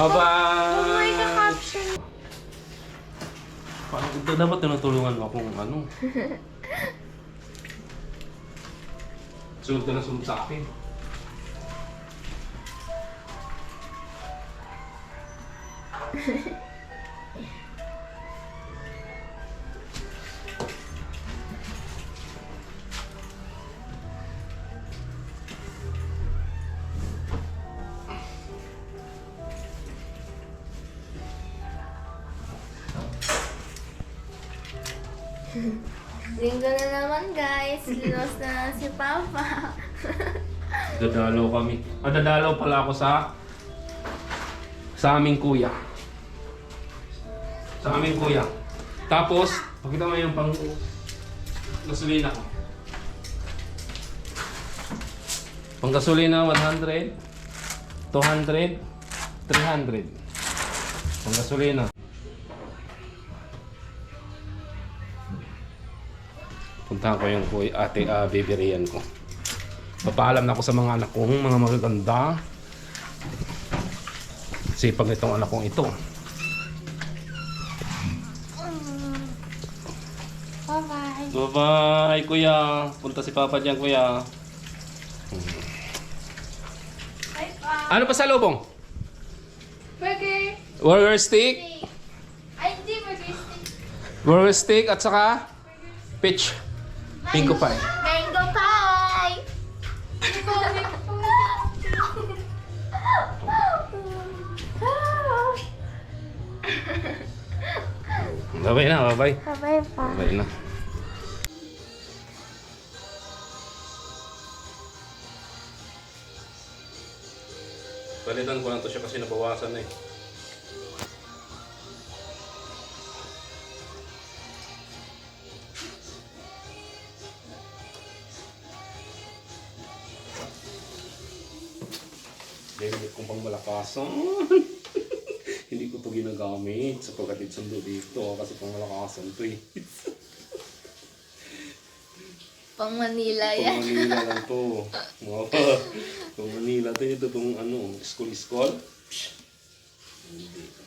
Bye-bye! Caption. Paano ito dapat tinutulungan mo kung ano? Sunod ka na sunod sa akin. Linggo na naman guys. Linos na si Papa. Dadalaw kami. Dadalaw pala ako sa aming kuya. Sa aming kuya. Tapos, pakita mo yung pang gasolina ko. Pang gasolina 100, 200, 300. Pang gasolina. Puntahan ko yung ate bibirian ko. Papaalam na ako sa mga anak kong mga magaganda. Sipag nitong anak kong ito. Bye-bye. Bye-bye, kuya. Punta si Papa dyan, kuya. Bye, Pa. Ano pa sa lubong? Burger. Burger stick? Steak. Ay, hindi burger steak. Burger stick at saka peach. Pinko pie. Mango pie. Bye-bye na, bye-bye. Bye-bye, Pa. Bye na. Palitan ko lang to siya kasi nabawasan na eh. Gamit kong pang malakasan. Hindi ko to ginagamit sa pagkatid sundo dito kasi pang malakasan to eh. Pang Manila Pang yan. Manila lang to. Pang Manila to. Ito pang ano, school. Hindi.